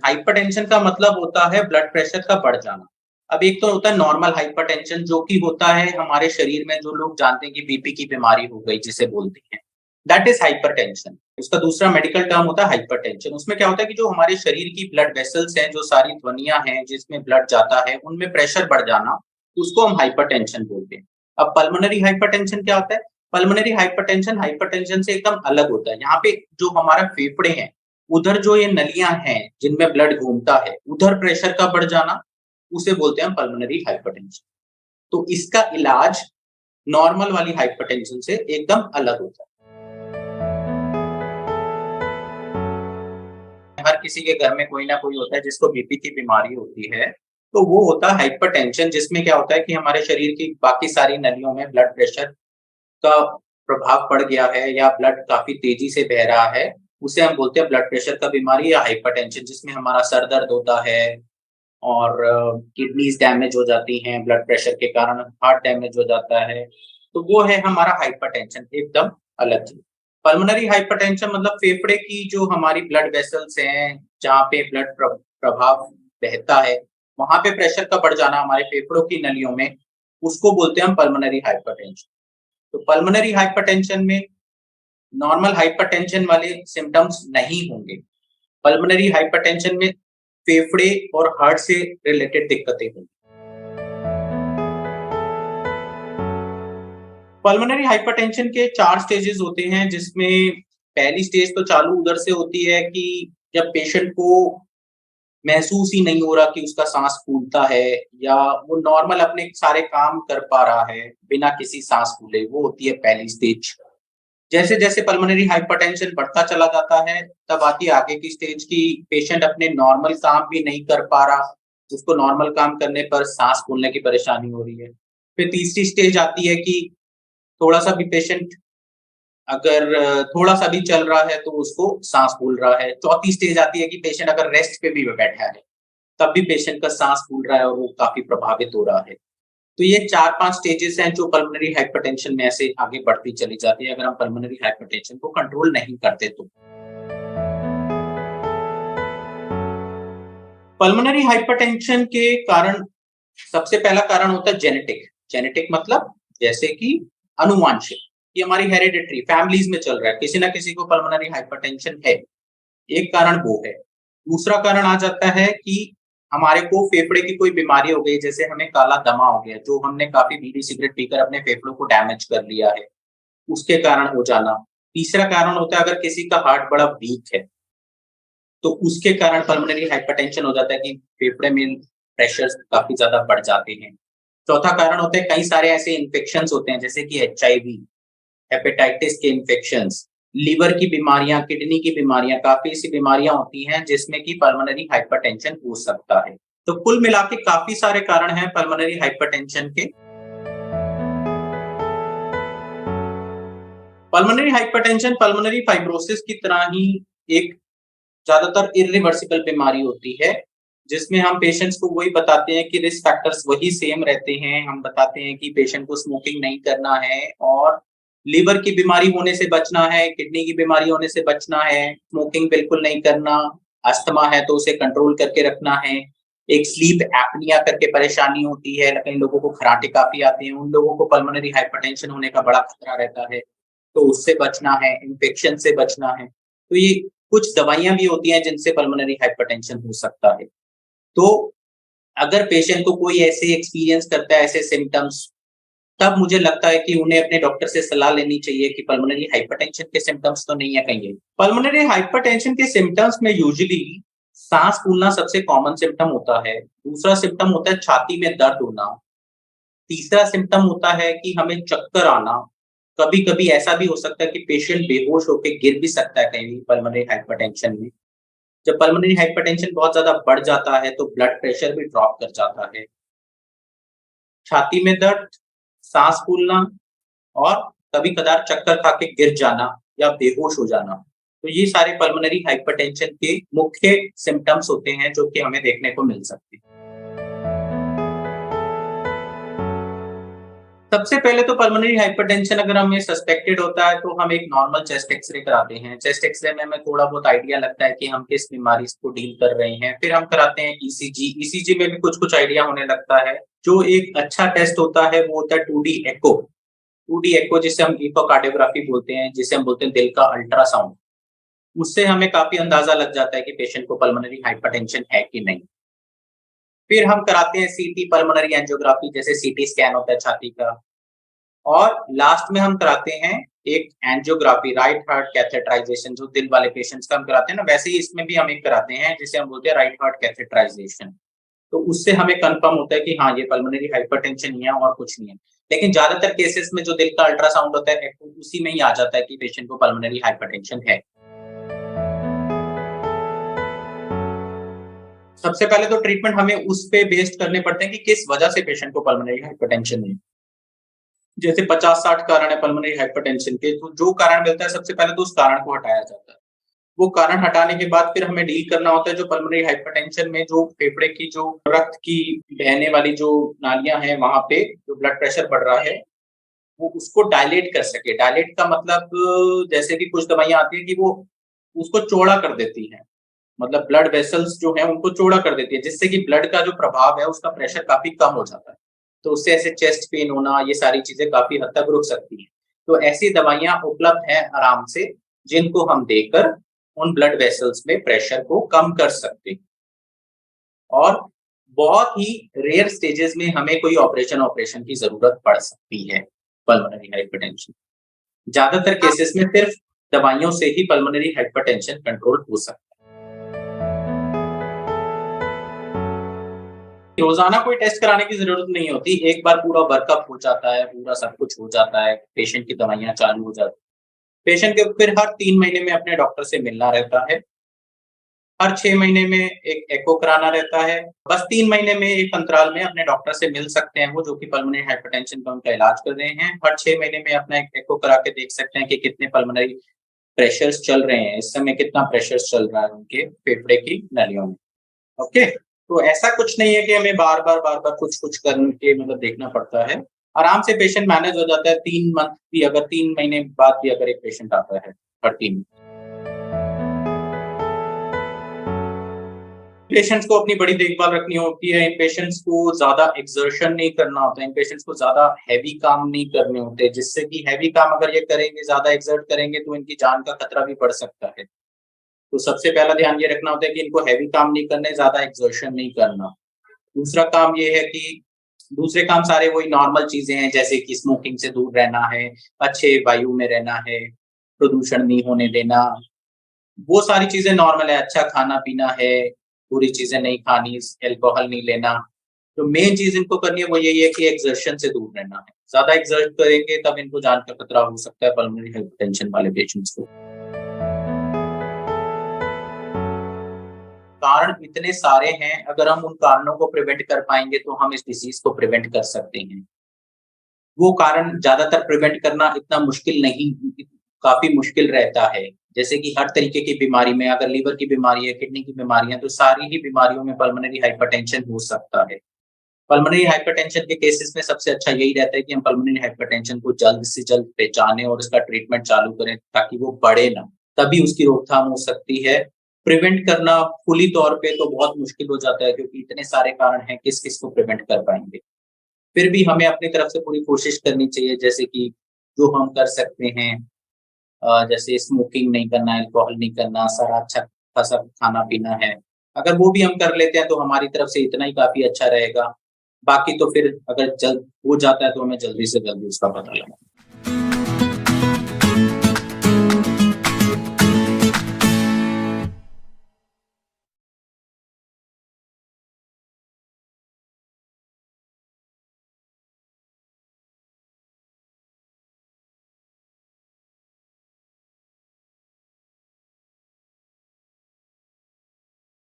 Hypertension का मतलब होता है ब्लड प्रेशर का बढ़ जाना। अब एक तो होता है नॉर्मल हाइपरटेंशन जो कि होता है हमारे शरीर में जो लोग जानते हैं कि बीपी की बीमारी हो गई जिसे बोलते हैं, दैट इज़ हाइपरटेंशन। उसका दूसरा मेडिकल टर्म होता है हाइपरटेंशन। उसमें क्या होता है कि जो हमारे शरीर की ब्लड वेसल्स हैं, जो सारी ध्वनियाँ हैं जिसमें ब्लड जाता है, उनमें प्रेशर बढ़ जाना, उसको हम हाइपरटेंशन बोलते हैं। अब पल्मोनरी हाइपरटेंशन क्या होता है? पल्मोनरी हाइपरटेंशन हाइपरटेंशन से एकदम अलग होता है। यहाँ पे जो हमारा फेफड़े हैं, उधर जो ये नलियाँ हैं, जिनमें ब्लड घूमता है, उधर प्रेशर का बढ़ जाना, उसे बोलते हैं हम पल्मोनरी हाइपरटेंशन। तो इसका इलाज नॉर्मल वाली हाइपरटेंशन से एकदम अलग होता है। हर किसी के घर में कोई ना कोई होता है जिसको बीपी की बीमारी होती है, तो वो होता है हाइपरटेंशन जिसमें क्या होता है कि हमारे शरीर की बाकी सारी नलियों में ब्लड प्रेशर का प्रभाव पड़ गया है या ब्लड काफ़ी तेज़ी से बह रहा है, उसे हम बोलते हैं ब्लड प्रेशर का बीमारी या हाइपरटेंशन जिसमें हमारा सर दर्द होता है और किडनीज़ डैमेज हो जाती हैं ब्लड प्रेशर के कारण, हार्ट डैमेज हो जाता है, तो वो है हमारा हाइपरटेंशन एकदम अलग चीज़। पल्मोनरी हाइपरटेंशन मतलब फेफड़े की जो हमारी ब्लड वेसल्स हैं, जहाँ पे ब्लड प्रभाव बहता है, वहाँ पे प्रेशर का बढ़ जाना हमारे फेफड़ों की नलियों में, उसको बोलते हैं हम पल्मोनरी हाइपरटेंशन। तो पल्मोनरी हाइपरटेंशन में नॉर्मल हाइपरटेंशन वाले सिम्पटम्स नहीं होंगे। पल्मोनरी हाइपरटेंशन में फेफड़े और हार्ट से रिलेटेड दिक्कतें होंगी। पल्मोनरी हाइपरटेंशन के 4 स्टेजेस होते हैं जिसमें पहली स्टेज तो चालू उधर से होती है कि जब पेशेंट को महसूस ही नहीं हो रहा कि उसका साँस फूलता है या वो नॉर्मल अपने सारे काम कर पा रहा है बिना किसी साँस फूले, वो होती है पहली स्टेज। जैसे-जैसे पल्मोनरी हाइपरटेंशन बढ़ता चला जाता है, तब आती है आगे की स्टेज कि पेशेंट अपने नॉर्मल काम भी नहीं कर पा रहा, उसको नॉर्मल काम करने पर साँस फूलने की परेशानी हो रही है। फिर तीसरी स्टेज आती है कि थोड़ा-सा भी पेशेंट अगर थोड़ा-सा भी चल रहा है तो उसको साँस फूल रहा है। चौथी स्टेज आती है कि पेशेंट अगर रेस्ट पे भी बैठा है, तब भी पेशेंट का साँस फूल रहा है और वो काफ़ी प्रभावित हो रहा है। तो ये 4-5 स्टेजेस हैं जो पल्मोनरी हाइपरटेंशन में ऐसे आगे बढ़ती चली जाती है अगर हम पल्मोनरी हाइपरटेंशन को कंट्रोल नहीं करते तो। पल्मोनरी हाइपरटेंशन के कारण सबसे पहला कारण होता है जेनेटिक। जेनेटिक मतलब जैसे कि आनुवांशिक, ये हमारी हेरिडिटरी फैमिलीज़ में चल रहा है, किसी न किसी को पल्मोनरी हाइपरटेंशन है, एक कारण वो है। दूसरा कारण आ जाता है कि हमारे को फेफड़े की कोई बीमारी हो गई, जैसे हमें काला दमा हो गया, जो हमने काफ़ी बीड़ी सिगरेट पीकर अपने फेफड़ों को डैमेज कर लिया है, उसके कारण हो जाना। तीसरा कारण होता है अगर किसी का हार्ट बड़ा वीक है, तो उसके कारण पल्मोनरी हाइपरटेंशन हो जाता है कि फेफड़े में प्रेशर्स काफ़ी ज़्यादा बढ़ जाते हैं। चौथा कारण होता है कई सारे ऐसे इन्फेक्शंस होते हैं जैसे कि एचआईवी, हेपेटाइटिस के इन्फेक्शंस, लिवर की बीमारियाँ, किडनी की बीमारियाँ, काफ़ी ऐसी बीमारियाँ होती हैं जिसमें कि पल्मोनरी हाइपरटेंशन हो सकता है। तो कुल मिला के काफ़ी सारे कारण हैं पल्मोनरी हाइपरटेंशन के। पल्मोनरी हाइपरटेंशन पल्मोनरी फाइब्रोसिस की तरह ही एक ज़्यादातर इरिवर्सिबल बीमारी होती है, जिसमें हम पेशेंट्स को वही बताते हैं कि रिस्क फैक्टर्स वही सेम रहते हैं। हम बताते हैं कि पेशेंट को स्मोकिंग नहीं करना है और लिवर की बीमारी होने से बचना है, किडनी की बीमारी होने से बचना है, स्मोकिंग बिल्कुल नहीं करना, अस्थमा है तो उसे कंट्रोल करके रखना है। एक स्लीप एपनिया करके परेशानी होती है, कई लोगों को खर्राटे काफ़ी आते हैं, उन लोगों को पल्मोनरी हाइपरटेंशन होने का बड़ा खतरा रहता है, तो उससे बचना है, इन्फेक्शन से बचना है। तो ये कुछ दवाइयाँ भी होती हैं जिनसे पल्मोनरी हाइपरटेंशन हो सकता है। तो अगर पेशेंट को कोई ऐसे एक्सपीरियंस करता है ऐसे सिम्पटम्स, तब मुझे लगता है कि उन्हें अपने डॉक्टर से सलाह लेनी चाहिए कि पल्मोनरी हाइपरटेंशन के सिम्पटम्स तो नहीं है कहीं ये। पल्मोनरी हाइपरटेंशन के सिम्पटम्स में यूजुअली साँस फूलना सबसे कॉमन सिम्पटम होता है। दूसरा सिम्पटम होता है छाती में दर्द होना। तीसरा सिम्पटम होता है कि हमें चक्कर आना। कभी-कभी ऐसा भी हो सकता है कि पेशेंट बेहोश होके गिर भी सकता है कहीं पल्मोनरी हाइपरटेंशन में। जब पल्मोनरी हाइपरटेंशन बहुत ज़्यादा बढ़ जाता है तो ब्लड प्रेशर भी ड्रॉप कर जाता है। छाती में दर्द, साँस फूलना और कभी-कभार चक्कर खा के गिर जाना या बेहोश हो जाना। तो ये सारे पल्मोनरी हाइपरटेंशन के मुख्य सिम्पटम्स होते हैं जो कि हमें देखने को मिल सकते हैं। सबसे पहले तो पल्मोनरी हाइपरटेंशन अगर हमें सस्पेक्टेड होता है तो हम एक नॉर्मल चेस्ट एक्सरे कराते हैं। चेस्ट एक्सरे में हमें थोड़ा बहुत आइडिया लगता है कि हम किस बीमारी को डील कर रहे हैं। फिर हम कराते हैं ईसीजी। ईसीजी में भी कुछ-कुछ आइडिया होने लगता है। जो एक अच्छा टेस्ट होता है वो होता है 2D एको। 2D एको जिसे हम इकोकार्डियोग्राफी बोलते हैं, जिसे हम बोलते हैं दिल का अल्ट्रासाउंड। उससे हमें काफ़ी अंदाज़ा लग जाता है कि पेशेंट को पल्मोनरी हाइपरटेंशन है कि नहीं। फिर हम कराते हैं सीटी पल्मोनरी एंजियोग्राफी, जैसे सीटी स्कैन होता है छाती का। और लास्ट में हम कराते हैं एक एंजियोग्राफी, राइट हार्ट कैथेटराइजेशन, जो दिल वाले पेशेंट्स का हम कराते हैं ना, वैसे ही इसमें भी हम एक कराते हैं जिसे हम बोलते हैं राइट हार्ट कैथेटराइजेशन। तो उससे हमें कंफर्म होता है कि हाँ, ये पल्मोनरी हाइपरटेंशन ही है और कुछ नहीं है। लेकिन ज्यादातर केसेस में जो दिल का अल्ट्रासाउंड होता है उसी में ही आ जाता है कि पेशेंट को पल्मोनरी हाइपरटेंशन है। सबसे पहले तो ट्रीटमेंट हमें उस पे बेस्ड करने पड़ते हैं कि किस वजह से पेशेंट को पल्मोनरी हाइपरटेंशन है। जैसे 50-60 कारण है पल्मोनरी हाइपरटेंशन के, तो जो कारण मिलता है सबसे पहले तो उस कारण को हटाया जाता है। वो कारण हटाने के बाद फिर हमें डील करना होता है जो पल्मोनरी हाइपरटेंशन में जो फेफड़े की जो रक्त की बहने वाली जो नालियाँ हैं, वहाँ पे जो ब्लड प्रेशर बढ़ रहा है, वो उसको डायलेट कर सके। डायलेट का मतलब जैसे कि कुछ दवाइयाँ आती हैं कि वो उसको चौड़ा कर देती हैं। मतलब ब्लड वेसल्स जो हैं उनको चौड़ा कर देती है, जिससे कि ब्लड का जो प्रभाव है उसका प्रेशर काफ़ी कम हो जाता है। तो उससे ऐसे चेस्ट पेन होना, ये सारी चीज़ें काफ़ी हद तक रुक सकती हैं। तो ऐसी दवाइयाँ उपलब्ध हैं आराम से, जिनको हम देकर उन ब्लड वेसल्स में प्रेशर को कम कर सकते हैं। और बहुत ही रेयर स्टेजेस में हमें कोई ऑपरेशन की ज़रूरत पड़ सकती है पल्मोनरी हाइपरटेंशन। ज़्यादातर केसेस में सिर्फ दवाइयों से ही पल्मोनरी हाइपरटेंशन कंट्रोल हो सकता है। रोज़ाना कोई टेस्ट कराने की ज़रूरत नहीं होती। एक बार पूरा वर्कअप हो जाता है, पूरा सब कुछ हो जाता है, पेशेंट की दवाइयाँ चालू हो जाती हैं। पेशेंट को फिर हर 3 महीने में अपने डॉक्टर से मिलना रहता है। हर 6 महीने में एक एको कराना रहता है। बस 3 महीने में एक अंतराल में अपने डॉक्टर से मिल सकते हैं वो, जो कि पल्मोनरी हाइपरटेंशन का उनका इलाज कर रहे हैं। हर 6 महीने में अपना एक एको करा के देख सकते हैं कि कितने पल्मोनरी प्रेशर्स चल रहे हैं। इस समय कितना प्रेशर्स चल रहा है उनके फेफड़े की नलियों में। ओके? तो ऐसा कुछ नहीं है कि हमें बार-बार कुछ-कुछ करके मतलब देखना पड़ता है। आराम से पेशेंट मैनेज हो जाता है। 3 मंथ भी अगर 3 महीने बाद भी अगर एक पेशेंट आता है, हर 3 पेशेंट्स को अपनी बड़ी देखभाल रखनी होती है। इन पेशेंट्स को ज़्यादा एक्सर्शन नहीं करना होता है। इन पेशेंट्स को ज़्यादा हेवी काम नहीं करने होते, जिससे कि हेवी काम अगर ये करेंगे, ज़्यादा एक्सर्ट करेंगे तो इनकी जान का खतरा भी बढ़ सकता है। तो सबसे पहला ध्यान ये रखना होता है कि इनको हेवी काम नहीं करने, ज़्यादा एक्सर्शन नहीं करना। दूसरा काम ये है कि दूसरे काम सारे वही नॉर्मल चीज़ें हैं, जैसे कि स्मोकिंग से दूर रहना है, अच्छे वायु में रहना है, प्रदूषण नहीं होने देना। वो सारी चीज़ें नॉर्मल है, अच्छा खाना-पीना है, बुरी चीज़ें नहीं खानी, अल्कोहल नहीं लेना। जो मेन चीज़ इनको करनी है वो यही है कि एक्सर्शन से दूर रहना है। ज़्यादा एक्सर्ट करेंगे तब इनको जान का खतरा हो सकता है पल्मोनरी हाइपरटेंशन वाले पेशेंट्स को। कारण इतने सारे हैं, अगर हम उन कारणों को प्रिवेंट कर पाएँगे तो हम इस डिसीज़ को प्रिवेंट कर सकते हैं। वो कारण ज़्यादातर प्रिवेंट करना इतना मुश्किल नहीं, काफ़ी मुश्किल रहता है। जैसे कि हर तरीके की बीमारी में अगर लीवर की बीमारी है, किडनी की बीमारी है, तो सारी ही बीमारियों में पल्मोनरी हाइपरटेंशन हो सकता है। पल्मोनरी हाइपरटेंशन के केसेस में सबसे अच्छा यही रहता है कि हम पल्मोनरी हाइपरटेंशन को जल्द से जल्द पहचानें और उसका ट्रीटमेंट चालू करें ताकि वो बढ़े ना, तभी उसकी रोकथाम हो सकती है। प्रिवेंट करना फुली तौर पे तो बहुत मुश्किल हो जाता है क्योंकि इतने सारे कारण हैं, किस-किस को प्रिवेंट कर पाएँगे। फिर भी हमें अपनी तरफ से पूरी कोशिश करनी चाहिए, जैसे कि जो हम कर सकते हैं जैसे स्मोकिंग नहीं करना, अल्कोहल नहीं करना, सारा अच्छा-खासा खाना-पीना है। अगर वो भी हम कर लेते हैं तो हमारी तरफ से इतना ही काफ़ी अच्छा रहेगा। बाकी तो फिर अगर जल्द हो जाता है तो हमें जल्दी से जल्दी उसका पता लगाना।